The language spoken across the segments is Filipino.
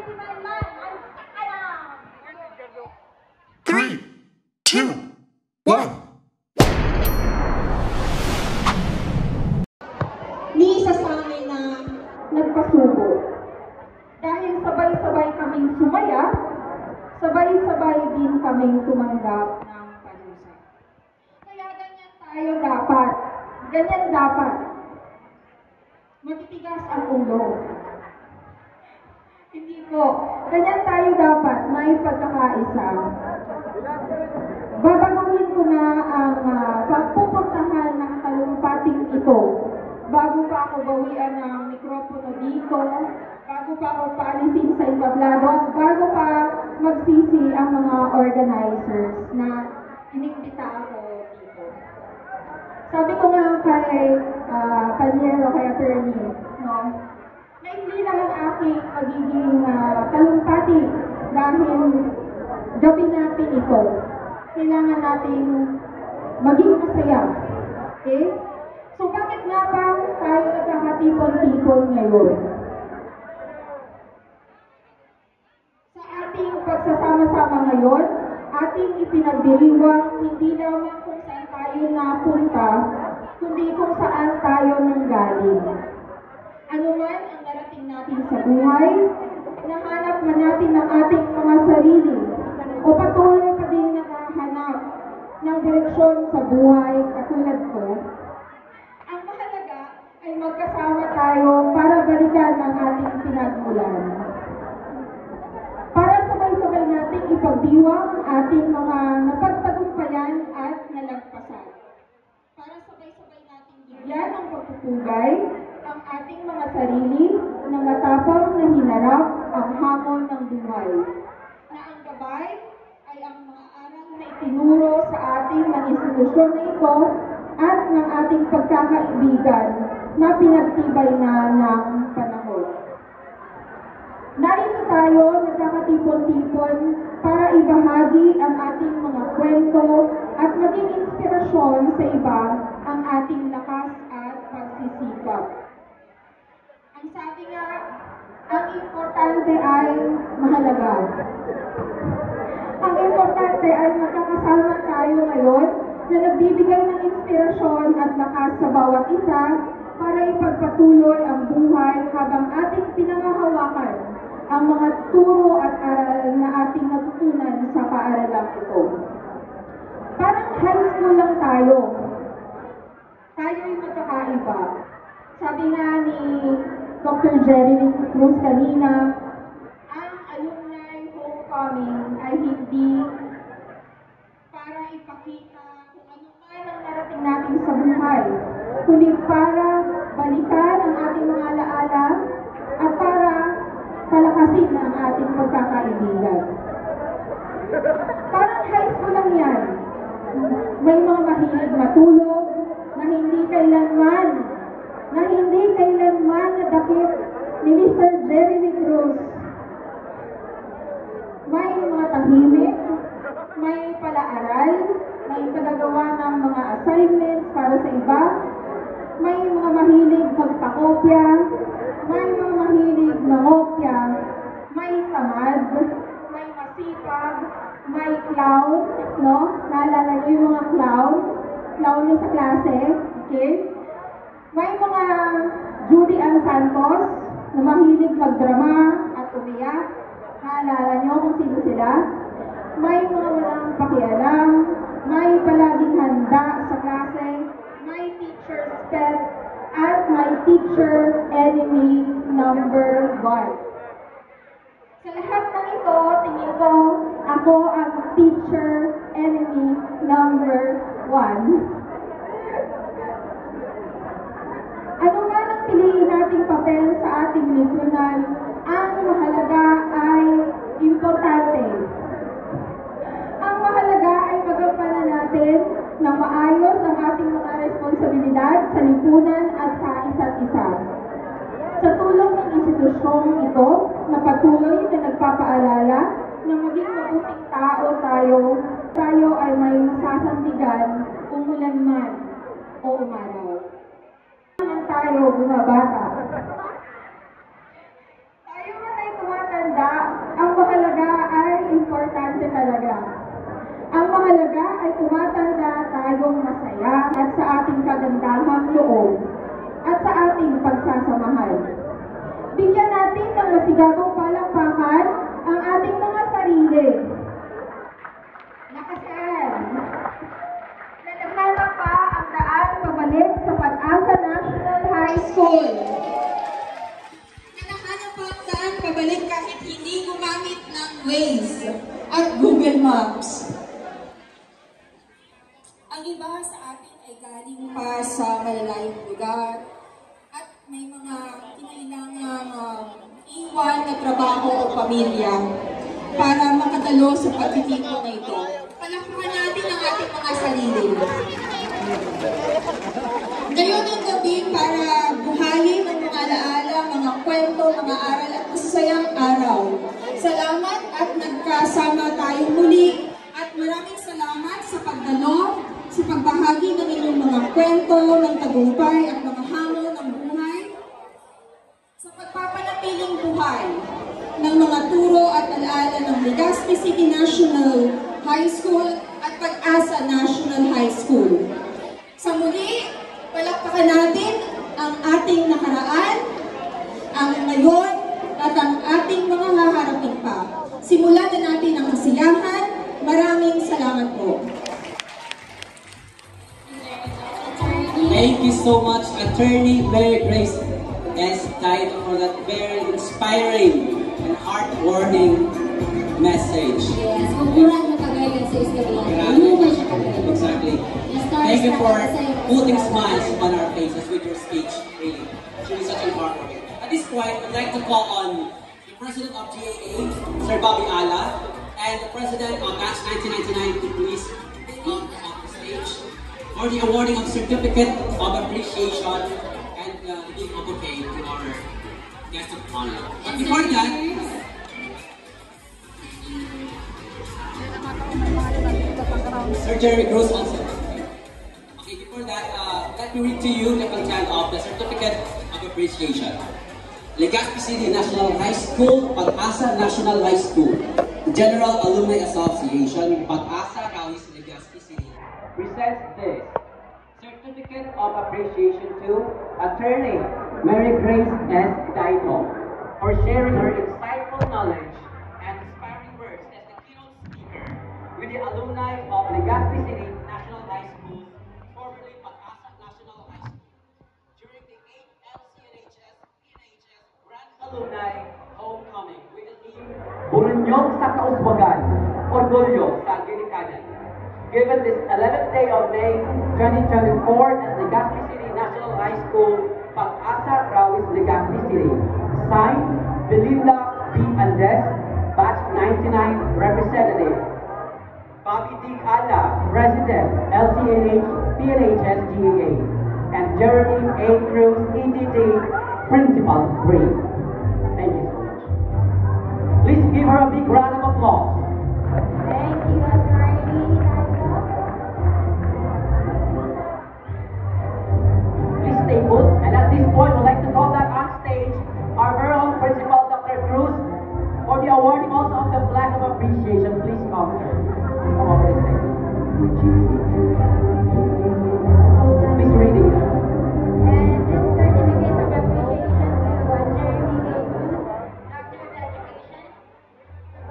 3, 2, 1. Ni isa sa amin na nagpasubo. Dahil sabay-sabay kaming sumaya, sabay-sabay din kaming tumanggap ng parusa. Kaya ganyan tayo dapat. Ganyan dapat. Matitigas ang ulo. Hindi po. Ganyan tayo dapat. May pagkakaisa. Babaguhin ko na ang pagpupuntahan ng talumpating ito. Bago pa ako bawian ng mikropono dito, bago pa ako paalisin sa entablado, at bago pa magsisi ang mga organizers na inimbita ako dito. Sabi ko nga kay Panyero, kay attorney, no, na hindi lang ang aking magiging talumpati dahil gabi natin ito. Kailangan nating maging masaya. Okay? So bakit nga ba tayo nagkakatipon-tipon ngayon? Sa ating pagsasama-sama ngayon, ating ipinagdiriwang hindi lamang kung saan tayo napunta, kundi kung saan tayo nanggaling. Ano man ang narating natin sa buhay, nahanap man natin ang ating mga sarili, o patuloy pa din nakahanap ng direksyon sa buhay katulad ko, ang mahalaga ay magkasama tayo para balikan ang ating pinagmulan. Para sabay-sabay natin ipagdiwang ang ating mga napagtagumpayan at nalagpasan. Para sabay-sabay natin bigyan ng pagpupugay ang ating mga sarili na matapang na hinarap ang hamon ng buhay. Na ang gabay ay ang mga aral na itinuro sa ating ng institusyon na ito at ng ating pagkakaibigan na pinagtibay na ng panahon. Narito tayo nagkakatipon-tipon para ibahagi ang ating mga kwento at maging inspirasyon sa iba ang ating lakas at pagsisikap. Ang sabi nga, ang importante ay mahalaga. Ang importante ay magkakasama tayo ngayon na nagbibigay ng inspirasyon at lakas sa bawat isa para ipagpatuloy ang buhay habang ating pinangahawakan ang mga turo at aral na ating natutunan sa paaralang ito. Parang high school lang tayo. Tayo'y magkakaiba. Sabi nga ni Dr. Jerry Cruz kanina, ang alumni homecoming ay hindi para ipakita kung ano man ang narating natin sa buhay, kundi para balikan ang ating mga alaala at para palakasin ang ating pagkakaibigan. Parang high school lang yan. May mga mahilig matulog na hindi kailanman nadakip ni Mr. Jeremy Cruz. May mga tahimik, may palaaral, may tagagawa ng mga assignments para sa iba, may mga mahilig magpakopya, may mga mahilig mangopya, may tamad, may masipag, may clown, no? Naalala niyo yung mga clown nyo sa klase, okay? May mga Judy Ann Santos na mahilig magdrama at umiyak. Naalala niyo kung sino sila? May mga walang pakialam, may palaging handa sa klase, may teacher's pet, at may teacher enemy number 1. Sa lahat ng ito, tingin ko, ako ang teacher enemy number 1. Ano man ang piliin nating papel sa ating lipunan, ang mahalaga ay importante. Ang mahalaga ay magampanan natin ng maayos ang ating mga responsibilidad sa lipunan at sa isa't isa. Sa tulong ng institusyong ito, na patuloy na nagpapaalala na maging mabuting tao tayo ay may masasandigan, umulan man o umaraw. Tayo bumabata. Tayo man ay tumatanda, ang mahalaga ay importante talaga. Ang mahalaga ay tumatanda tayong masaya at sa ating kagandahang loob at sa ating pagsasamahan. Bigyan natin ng masigabong palakpakan ang ating mga sarili. Nakasan. Nanakala pa ang daan pabalik sa Pag-asa National High School. Nanakala pa ang daan pabalik kahit hindi gumamit ng Waze at Google Maps. Ang iba sa atin ay galing pa sa malalayong lugar at may mga kinailangang iwan na trabaho o pamilya para makadalo sa pagtitipon na ito. Palakpakan natin ang ating mga sarili. Ngayon ang gabi para buhayin ang mga alaala, mga kwento, mga aral at masasayang araw. Salamat at nagkasama tayong muli at maraming salamat sa pagdalo, sa pagbahagi ng inyong mga kwento, ng tagumpay at mga hamon ng buhay, sa pagpapanatiling buhay ng mga turo at alaala ng Legazpi City National High School at Pag-asa National High School. Sa muli, palakpakan natin ang ating nakaraan, ang ngayon, at ang ating mga haharapin pa. Simulan na natin ang kasiyahan. Maraming salamat po. Thank you so much, Attorney Mary Grace S. Taito, for that very inspiring and heartwarming message. Yes, kung kurang nakagayon sa Isabela, lumay siya kagayon. Exactly. Thank you for putting smiles on our faces with your speech. Really, it's really such a heartwarming. At this point, I'd like to call on the President of GAA, Sir Bobby Ala, and the President of Batch 1999 to please come off the stage for the awarding of Certificate of Appreciation and the giving of bouquet to our guest of honor. But before that, Sir Jeremy Cruz also. Okay, before that, let me read to you the content of the Certificate of Appreciation. Legazpi City National High School, Pag-asa National High School, General Alumni Association, Pag-asa Rawis Legazpi City, presents this Certificate of Appreciation to Attorney Mary Grace S. Daito for sharing her insightful knowledge and inspiring words as the keynote speaker with the alumni of Legazpi City National High School, formerly Pag-asa National High School, during the 8th LCNHS PNHS Grand Alumni Homecoming with the theme Burunyog sa Kauswagan, Orgulyo sa Ginikanan. Given this 11th day of May 2024 at Legazpi City National High School, Pag-asa Rawis Legazpi City. Signed, Belinda P. Andes, Batch 99 Representative. Bobby D. Ala, President, LCNH PNHS GAA. And Jeremy A. Cruz, EDD, Principal 3. Thank you so much. Please give her a big round of applause. Thank you, Attorney Daito. Please stay put. And at this point, we'd like to call back on stage our very own Principal, Dr. Cruz, for the awarding also of the Flag of Appreciation. Please come, sir. Please come over the stage. Please read it. And this certificate of appreciation to Attorney A. Cruz, Doctor of Education,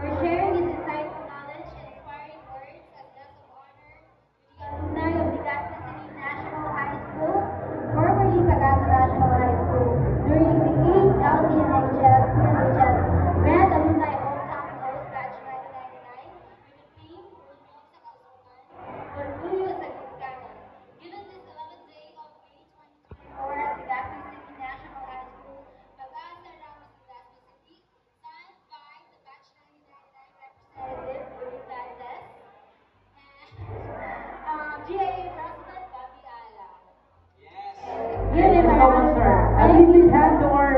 for sharing his insightful knowledge and inspiring words as guest of honor with the alumni of Legazpi City National High School, formerly Pag-asa National High School, during the 8th LCNHS PNHS Grand Alumni Homecoming Host Batch 1999 with the theme Orgulyo sa Ginikanan. Given this 11th day of May 2024 at Legazpi City National High School, Pag-asa Rawis Legazpi City, signed by the Batch 1999 representative Belinda Andes and GAA President Bobby Ala. Yes. Give Thank him you a so round much, of sir. applause. And we will hand to our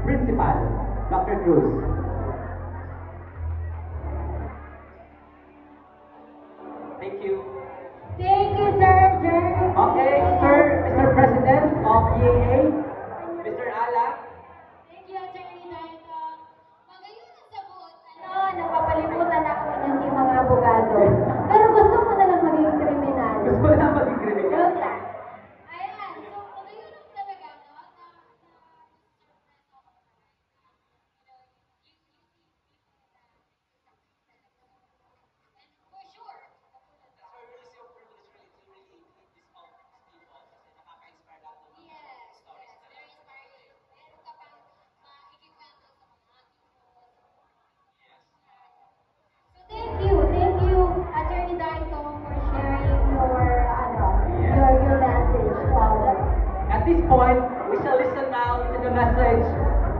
Principal, Dr. Cruz. Thank you. Thank you, Sir Jeremy. Okay, sir, Mr. President of GAA, Mr. Ala. Thank you, Attorney Daito. Magayon ang abogado. Pero gusto mo na lang maging kriminal. Gusto mo na maging kriminal? Joke lang. Ayan, so ngayon lang talaga, no? For sure. Yes, yes, very inspiring. Meron ka pang makikikwento sa mga thank you, Attorney Daito, for sharing your message to all of us. At this point, we shall listen now to the message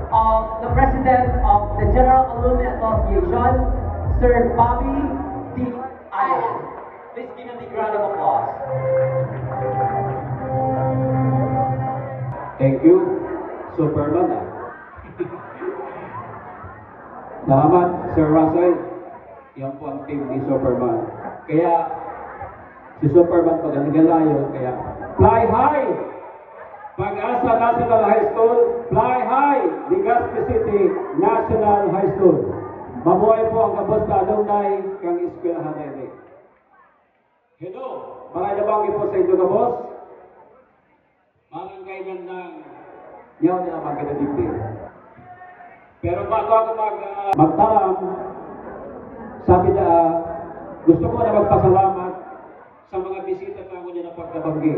of the President of the General Alumni Association, Sir Bobby D. Ayala. Please give a big round of applause. Thank you, Superman. Salamat, Sir Russell. Yan po ang team ni Superman. Kaya, si Superman pag nagalayo, kaya, fly high! Pag-asa National High School, fly high! Legazpi City National High School. Mabuhay po ang kabos na alumni kang eskwelahan nila. Hello, mga nabangi po sa inyo kabos. Mga kailan ng yaw nila magkadadipin. Pero bago ako magtaram, sabi na, gusto ko na magpasalamat sa mga bisita na ako niya na pagkabanggi.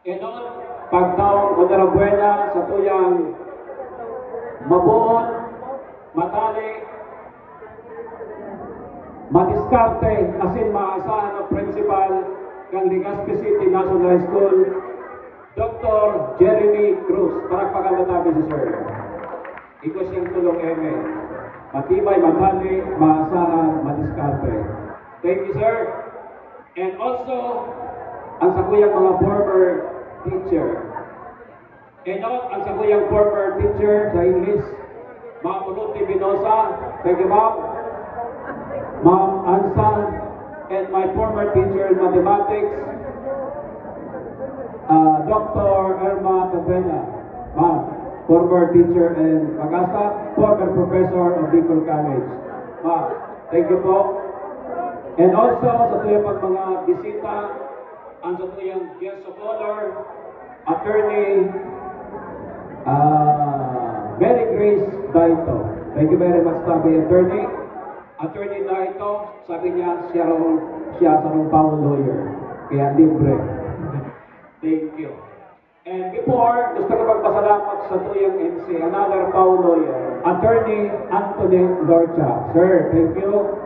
E noon, pagtaong Buena sa tuyang mabuon, matali, madiskarte, asin maasahan ng principal ng Legazpi City National High School, Dr. Jeremy Cruz. Palakpakan na natin si Sir. Iko siyang tulong eme. Matibay, matali, maasahan, madiskarte. Thank you, sir. And also, ang sakuyang mga former teacher. And ang sakuyang former teacher sa English, Ma'am Uluti Binosa. Thank you, Ma'am. Ma'am Ansa. And my former teacher in mathematics, Dr. Irma Cabena. Ma'am, former teacher in Magasta, former professor of Bicol College. Ma'am, thank you po. And also, sa tuyang mga bisita, ang sa tuyang guest of honor, Attorney Mary Grace Daito. Thank you very much, Tabi Attorney. Attorney Daito, sabi niya, siya sa Power Lawyer. Kaya libre. Thank you. And before, gusto ko magpasalamat sa tuyang MC, another Power Lawyer, Attorney Anthony Lorcha. Sir, thank you.